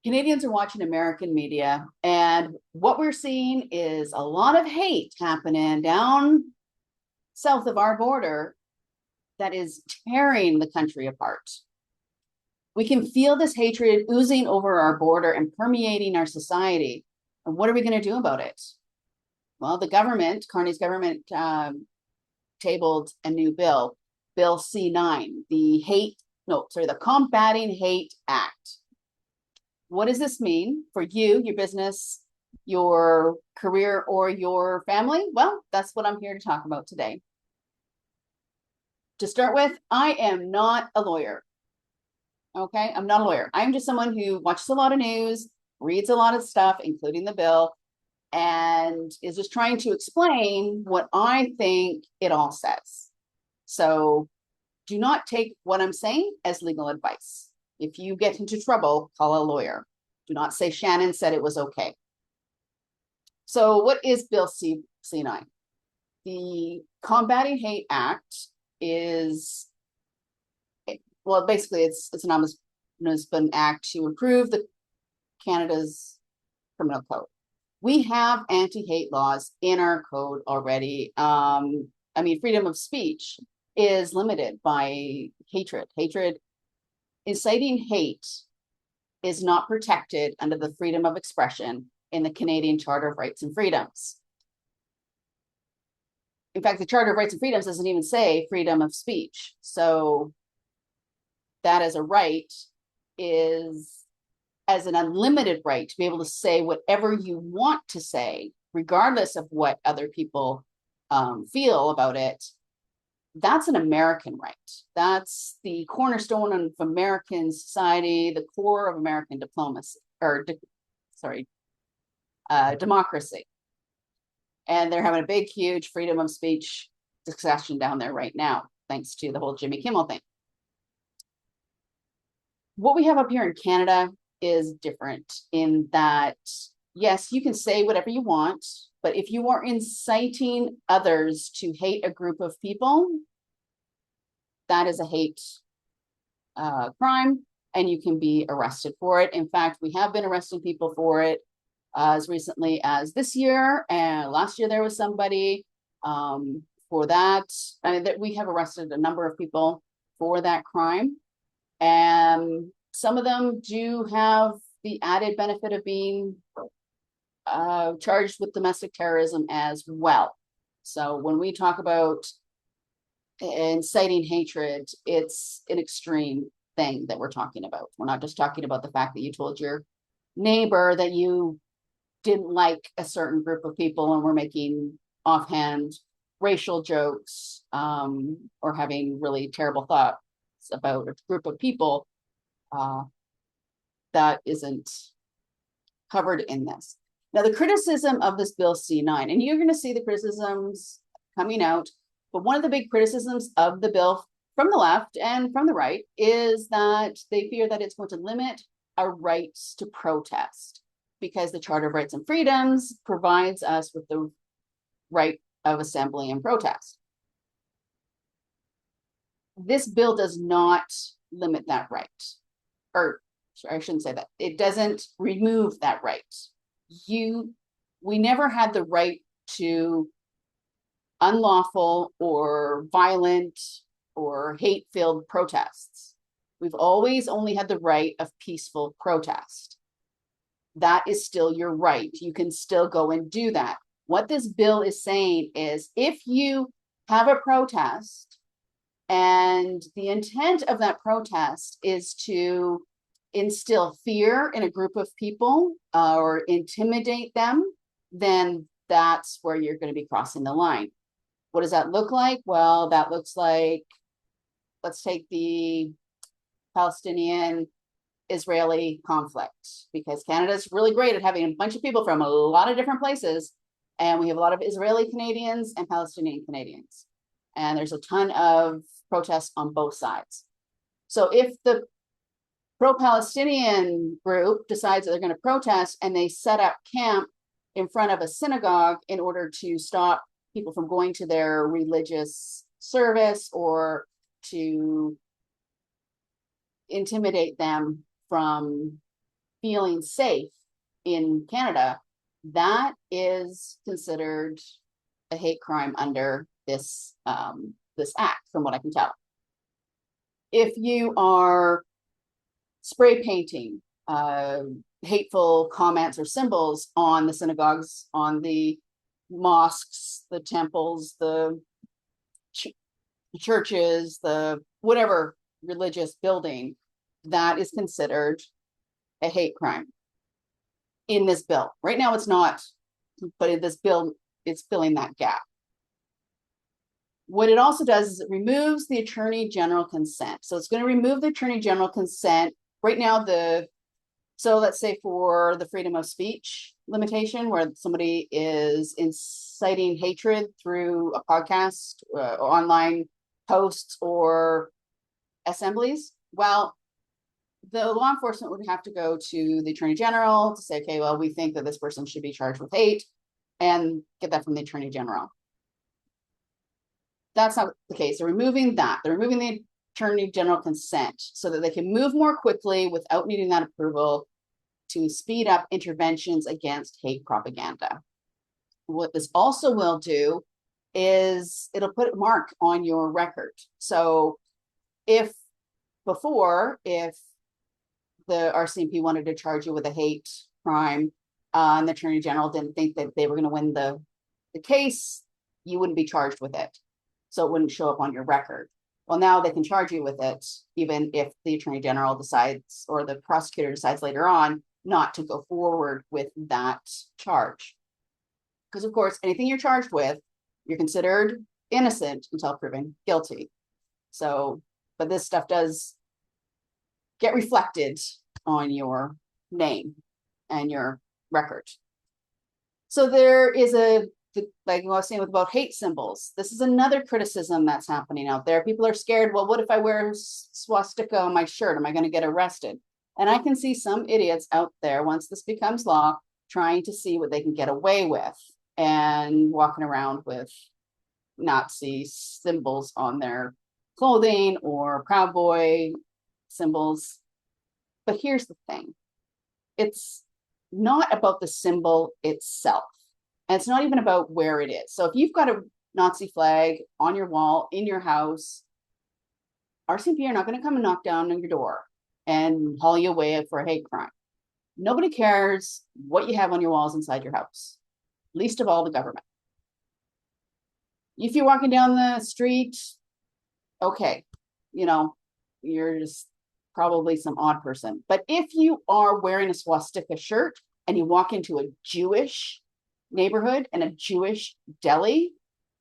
Canadians are watching American media, and what we're seeing is a lot of hate happening down south of our border that is tearing the country apart. We can feel this hatred oozing over our border and permeating our society. And what are we going to do about it? Well, the government, Carney's government, tabled a new bill, Bill C-9, the Combating Hate Act. What does this mean for you, your business, your career, or your family? Well, that's what I'm here to talk about today. To start with, I am not a lawyer. Okay, I'm not a lawyer. I'm just someone who watches a lot of news, reads a lot of stuff, including the bill, and is just trying to explain what I think it all says. So do not take what I'm saying as legal advice. If you get into trouble, call a lawyer. Do not say Shannon said it was okay. So what is Bill C-9? The Combating Hate Act is, well, basically it's an omnibus act to improve Canada's criminal code. We have anti-hate laws in our code already. Freedom of speech is limited by hatred. Inciting hate is not protected under the freedom of expression in the Canadian Charter of Rights and Freedoms. In fact, the Charter of Rights and Freedoms doesn't even say freedom of speech. So that as a right is as an unlimited right to be able to say whatever you want to say, regardless of what other people feel about it. That's an American right. That's the cornerstone of American society, the core of American diplomacy, democracy. And they're having a big, huge freedom of speech discussion down there right now, thanks to the whole Jimmy Kimmel thing. What we have up here in Canada is different in that, yes, you can say whatever you want, but if you are inciting others to hate a group of people, that is a hate crime, and you can be arrested for it. In fact, we have been arresting people for it as recently as this year, and last year there was somebody for that. We have arrested a number of people for that crime, and some of them do have the added benefit of being charged with domestic terrorism as well. So when we talk about inciting hatred, it's an extreme thing that we're talking about. We're not just talking about the fact that you told your neighbor that you didn't like a certain group of people and were making offhand racial jokes or having really terrible thoughts about a group of people. That isn't covered in this. Now, the criticism of this Bill C-9, and you're going to see the criticisms coming out, but one of the big criticisms of the bill from the left and from the right is that they fear that it's going to limit our rights to protest because the Charter of Rights and Freedoms provides us with the right of assembly and protest. This bill does not limit that right. Or I shouldn't say that. It doesn't remove that right. We never had the right to unlawful or violent or hate-filled protests. We've always only had the right of peaceful protest. That is still your right. You can still go and do that. What this bill is saying is if you have a protest and the intent of that protest is to instill fear in a group of people or intimidate them, then that's where you're going to be crossing the line. What does that look like? Well, that looks like, let's take the Palestinian-Israeli conflict, because Canada's really great at having a bunch of people from a lot of different places, and we have a lot of Israeli Canadians and Palestinian Canadians, and there's a ton of protests on both sides. So if the pro-Palestinian group decides that they're going to protest and they set up camp in front of a synagogue in order to stop people from going to their religious service or to intimidate them from feeling safe in Canada, that is considered a hate crime under this this act, from what I can tell. If you are spray painting hateful comments or symbols on the synagogues, on the mosques, the temples, the churches, the whatever religious building, that is considered a hate crime in this bill. Right now it's not, but in this bill, it's filling that gap. What it also does is it removes the Attorney General consent. So it's going to remove the Attorney General consent. Right now, so let's say for the freedom of speech limitation, where somebody is inciting hatred through a podcast, online posts, or assemblies, well, the law enforcement would have to go to the Attorney General to say, okay, well, we think that this person should be charged with hate, and get that from the Attorney General. That's not the case. They're removing that. They're removing the Attorney General consent so that they can move more quickly without needing that approval to speed up interventions against hate propaganda. What this also will do is it'll put a mark on your record. So if the RCMP wanted to charge you with a hate crime, and the Attorney General didn't think that they were going to win the case, you wouldn't be charged with it. So it wouldn't show up on your record. Well, now they can charge you with it, even if the Attorney General decides, or the prosecutor decides later on, not to go forward with that charge. Because of course, anything you're charged with, you're considered innocent until proven guilty. So, but this stuff does get reflected on your name and your record. So there is like I was saying about hate symbols, this is another criticism that's happening out there. People are scared, well, what if I wear a swastika on my shirt? Am I going to get arrested? And I can see some idiots out there, once this becomes law, trying to see what they can get away with and walking around with Nazi symbols on their clothing or Proud Boy symbols. But here's the thing. It's not about the symbol itself. And it's not even about where it is. So if you've got a Nazi flag on your wall in your house, RCMP are not going to come and knock down on your door and haul you away for a hate crime. Nobody cares what you have on your walls inside your house, least of all the government. If you're walking down the street, okay, you're just probably some odd person. But if you are wearing a swastika shirt and you walk into a Jewish neighborhood and a Jewish deli,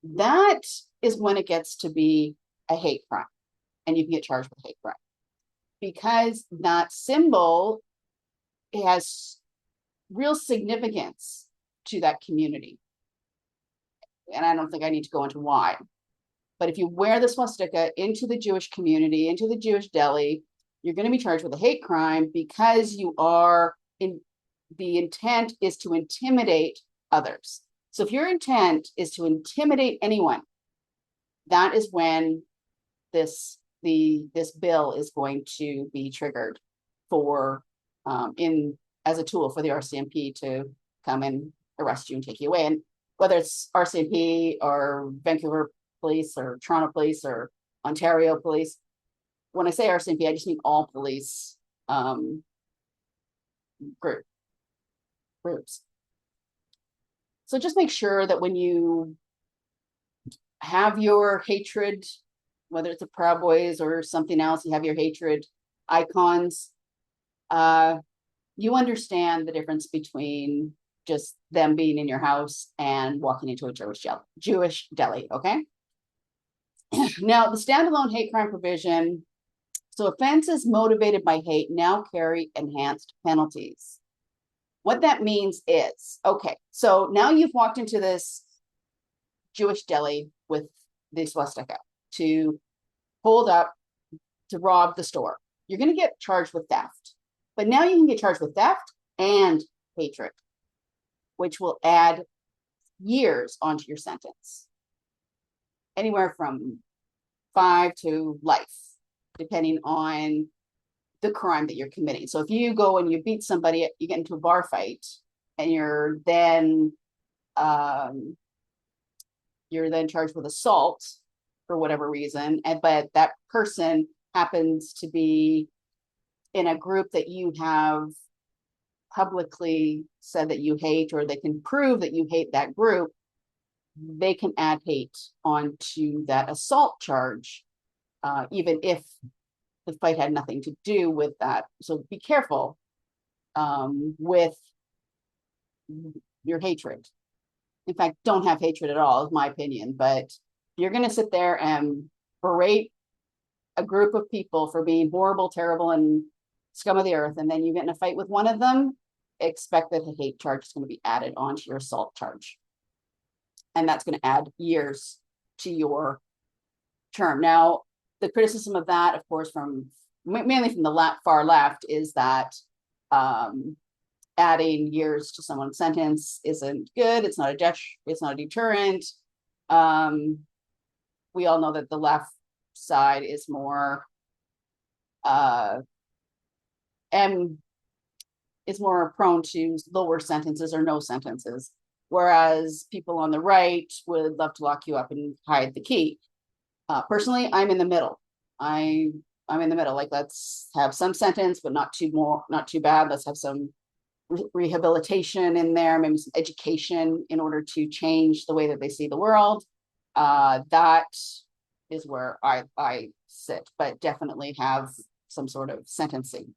that is when it gets to be a hate crime, and you can get charged with hate crime, because that symbol has real significance to that community. And I don't think I need to go into why, but if you wear the swastika into the Jewish community, into the Jewish deli, you're going to be charged with a hate crime, because the intent is to intimidate others. So if your intent is to intimidate anyone, that is when this bill is going to be triggered for as a tool for the RCMP to come and arrest you and take you away. And whether it's RCMP or Vancouver Police or Toronto Police or Ontario Police, when I say RCMP, I just mean all police groups. So just make sure that when you have your hatred, whether it's a Proud Boys or something else, you have your hatred icons, you understand the difference between just them being in your house and walking into a Jewish deli, okay? Now, the standalone hate crime provision, so offenses motivated by hate now carry enhanced penalties. What that means is, okay, so now you've walked into this Jewish deli with the swastika to hold up, to rob the store. You're going to get charged with theft. But now you can get charged with theft and hatred, which will add years onto your sentence. Anywhere from 5 to life, depending on the crime that you're committing. So if you go and you beat somebody, you get into a bar fight, and um, you're then charged with assault for whatever reason, but that person happens to be in a group that you have publicly said that you hate, or they can prove that you hate that group, they can add hate onto that assault charge, even if the fight had nothing to do with that. So be careful with your hatred. In fact, don't have hatred at all, is my opinion. But you're going to sit there and berate a group of people for being horrible, terrible, and scum of the earth, and then you get in a fight with one of them, expect that a hate charge is going to be added onto your assault charge. And that's going to add years to your term. Now, the criticism of that, of course, from mainly from the far left, is that adding years to someone's sentence isn't good. It's not a deterrent. We all know that the left side is more and is more prone to lower sentences or no sentences, whereas people on the right would love to lock you up and hide the key. Personally, I'm in the middle. I'm in the middle. Like, let's have some sentence, but not too bad. Let's have some rehabilitation in there, maybe some education in order to change the way that they see the world. That is where I sit, but definitely have some sort of sentencing.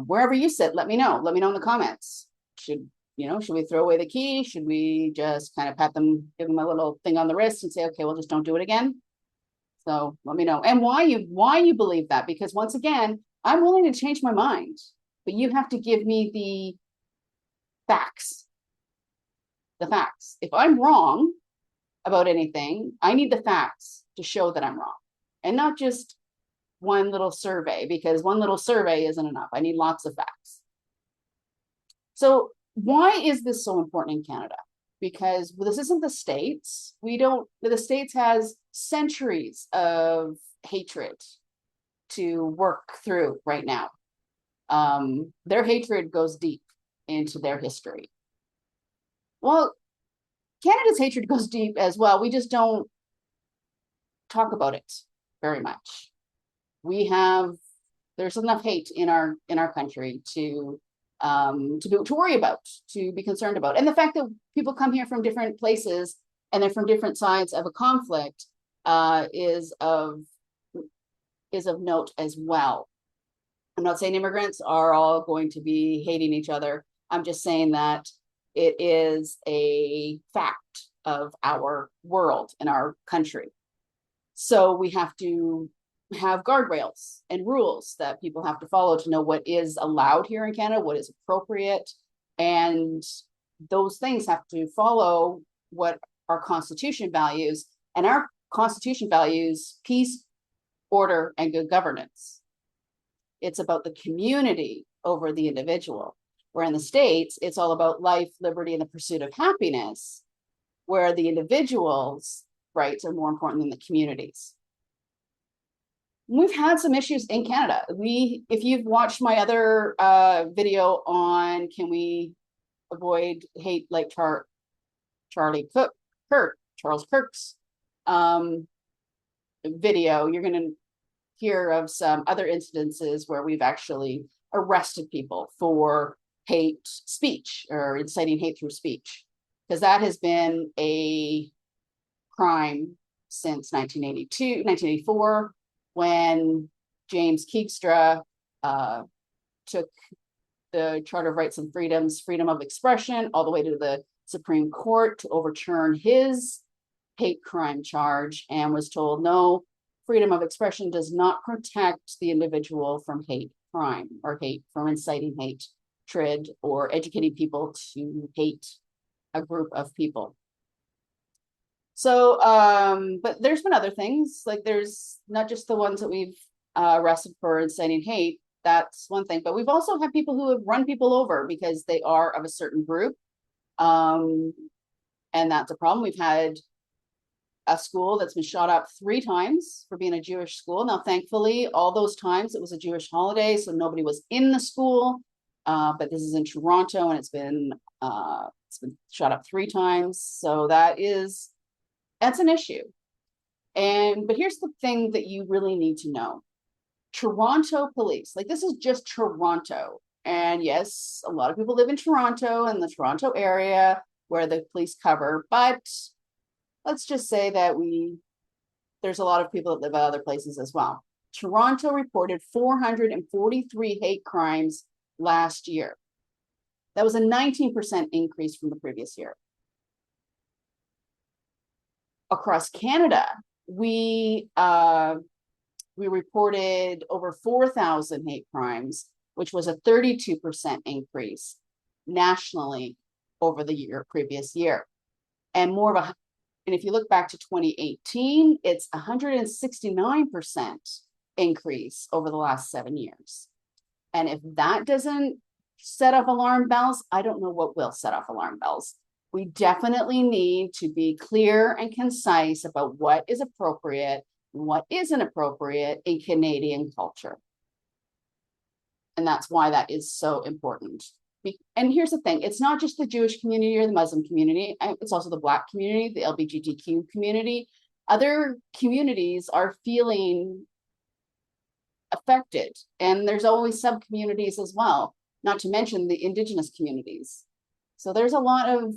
Wherever you sit, let me know. Let me know in the comments. Should we throw away the key? Should we just kind of give them a little thing on the wrist and say, okay, well, just don't do it again? So let me know. And why you believe that, because once again, I'm willing to change my mind, but you have to give me the facts. The facts. If I'm wrong about anything, I need the facts to show that I'm wrong, and not just one little survey, because one little survey isn't enough. I need lots of facts. So why is this so important in Canada? Because this isn't the States. The States has centuries of hatred to work through right now. Their hatred goes deep into their history. Well, Canada's hatred goes deep as well. We just don't talk about it very much. There's enough hate in our country to worry about, to be concerned about. And the fact that people come here from different places and they're from different sides of a conflict is of note as well. I'm not saying immigrants are all going to be hating each other. I'm just saying that it is a fact of our world and our country. So we have to have guardrails and rules that people have to follow to know what is allowed here in Canada, what is appropriate, and those things have to follow what our Constitution values. And our Constitution values peace, order, and good governance. It's about the community over the individual. Where in the States, it's all about life, liberty, and the pursuit of happiness, where the individual's rights are more important than the community's. We've had some issues in Canada. If you've watched my other video on can we avoid hate like Charles Kirk's video, you're going to hear of some other incidences where we've actually arrested people for hate speech or inciting hate through speech, because that has been a crime since 1984, when James Keegstra took the Charter of Rights and Freedoms, freedom of expression, all the way to the Supreme Court to overturn his hate crime charge, and was told, no, freedom of expression does not protect the individual from hate crime or hate from inciting hatred or educating people to hate a group of people. So, but there's been other things, like there's not just the ones that we've arrested for inciting hate. That's one thing, but we've also had people who have run people over because they are of a certain group. And that's a problem. We've had a school that's been shot up 3 times for being a Jewish school. Now, thankfully, all those times it was a Jewish holiday, so nobody was in the school. But this is in Toronto, and it's been shot up 3 times. So that's an issue. But here's the thing that you really need to know. Toronto police, like this is just Toronto. And yes, a lot of people live in Toronto and the Toronto area where the police cover, but let's just say that there's a lot of people that live at other places as well. Toronto reported 443 hate crimes last year. That was a 19% increase from the previous year. Across Canada, we reported over 4,000 hate crimes, which was a 32% increase nationally over the previous year. And if you look back to 2018, it's 169% increase over the last 7 years. And if that doesn't set off alarm bells, I don't know what will set off alarm bells. We definitely need to be clear and concise about what is appropriate and what isn't appropriate in Canadian culture. And that's why that is so important. And here's the thing, it's not just the Jewish community or the Muslim community, it's also the Black community, the LGBTQ community. Other communities are feeling affected, and there's always sub-communities as well, not to mention the Indigenous communities. So there's a lot of,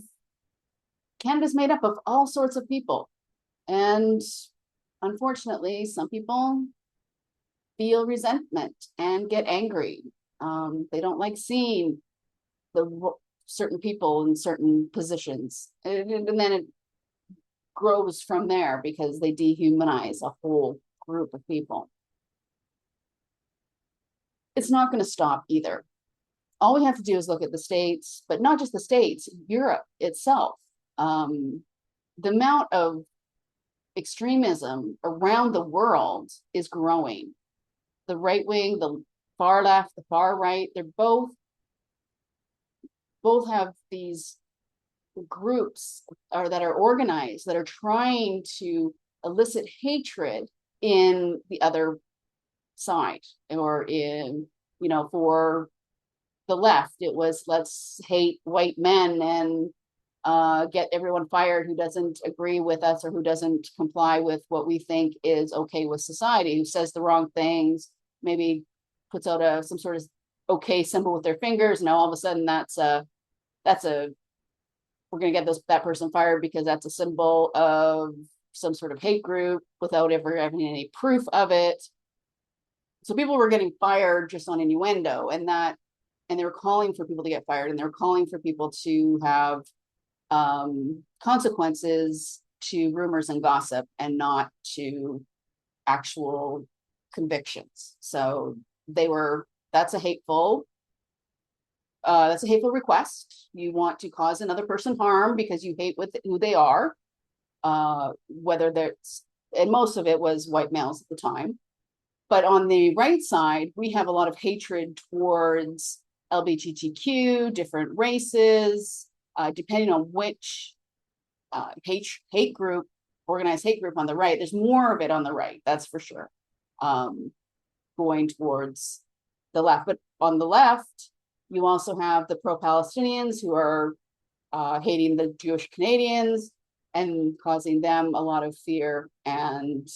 Canada's made up of all sorts of people. And unfortunately, some people feel resentment and get angry. They don't like seeing certain people in certain positions. And then it grows from there because they dehumanize a whole group of people. It's not going to stop either. All we have to do is look at the States, but not just the States, Europe itself. The amount of extremism around the world is growing. The right wing, the far left, the far right, they're both have these groups that are organized, that are trying to elicit hatred in the other side. Or for the left, it was let's hate white men and get everyone fired who doesn't agree with us or who doesn't comply with what we think is okay with society, who says the wrong things, maybe puts out some sort of okay symbol with their fingers. Now all of a sudden we're going to get that person fired because that's a symbol of some sort of hate group without ever having any proof of it. So people were getting fired just on innuendo, and they were calling for people to get fired, and they were calling for people to have consequences to rumors and gossip and not to actual convictions. So that's a hateful request. You want to cause another person harm because you hate who they are, and most of it was white males at the time. But on the right side, we have a lot of hatred towards LGBTQ, different races, depending on which hate group, organized hate group on the right. There's more of it on the right, that's for sure, going towards the left. But on the left, you also have the pro-Palestinians who are hating the Jewish Canadians and causing them a lot of fear and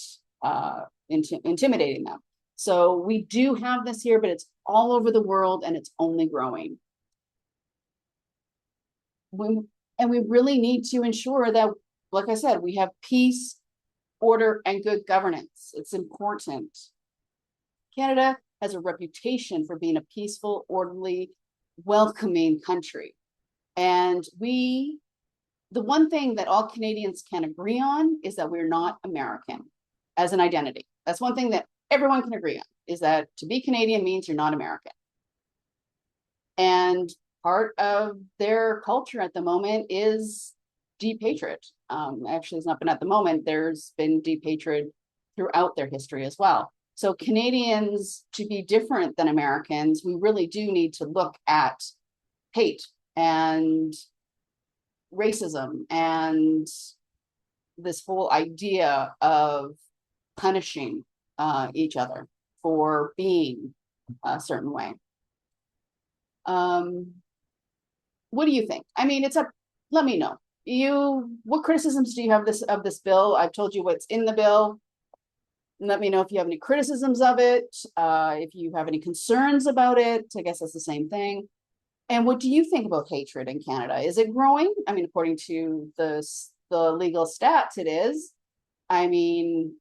intimidating them. So we do have this here, but it's all over the world and it's only growing. And we really need to ensure that, like I said, we have peace, order, and good governance. It's important. Canada has a reputation for being a peaceful, orderly, welcoming country. And the one thing that all Canadians can agree on is that we're not American as an identity. That's one thing that everyone can agree on, is that to be Canadian means you're not American. And part of their culture at the moment is deep hatred. Actually, it's not been at the moment. There's been deep hatred throughout their history as well. So Canadians, to be different than Americans, we really do need to look at hate and racism and this whole idea of punishing each other for being a certain way. What do you think? I mean, it's up. Let me know. What criticisms do you have of this bill? I've told you what's in the bill. Let me know if you have any criticisms of it. If you have any concerns about it, I guess that's the same thing. And what do you think about hatred in Canada? Is it growing? I mean, according to the legal stats, it is. I mean,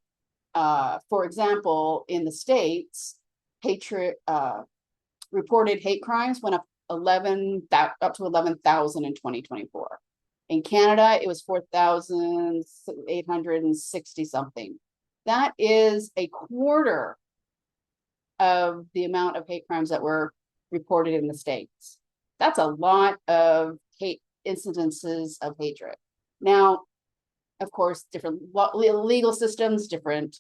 for example, in the States, reported hate crimes went up to 11,000 in 2024. In Canada, it was 4,860 something. That is a quarter of the amount of hate crimes that were reported in the States. That's a lot of hate incidences of hatred. Now, of course, different legal systems, different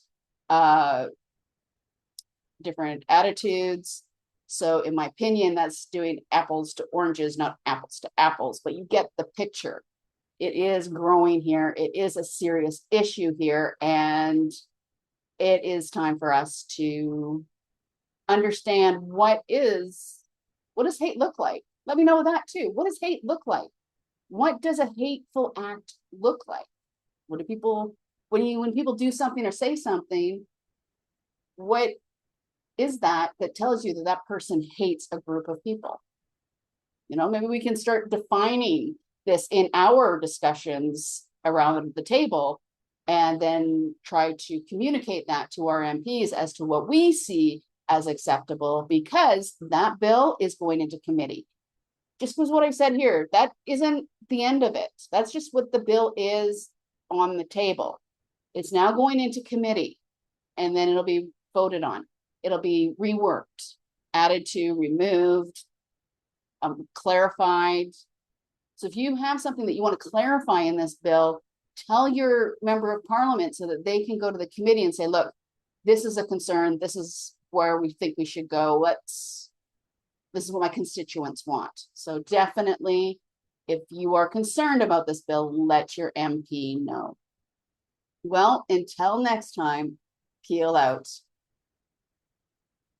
attitudes. So in my opinion, that's doing apples to oranges, not apples to apples, but you get the picture. It is growing here. It is a serious issue here. And it is time for us to understand what does hate look like? Let me know that too. What does hate look like? What does a hateful act look like? What do people, when people do something or say something, what is that tells you that that person hates a group of people? Maybe we can start defining this in our discussions around the table and then try to communicate that to our MPs as to what we see as acceptable, because that bill is going into committee. Just because what I said here, that isn't the end of it. That's just what the bill is on the table. It's now going into committee, and then it'll be voted on. It'll be reworked, added to, removed, clarified. So if you have something that you want to clarify in this bill, tell your member of parliament so that they can go to the committee and say, look, this is a concern. This is where we think we should go. This is what my constituents want. So definitely, if you are concerned about this bill, let your MP know. Well, until next time, Peel out.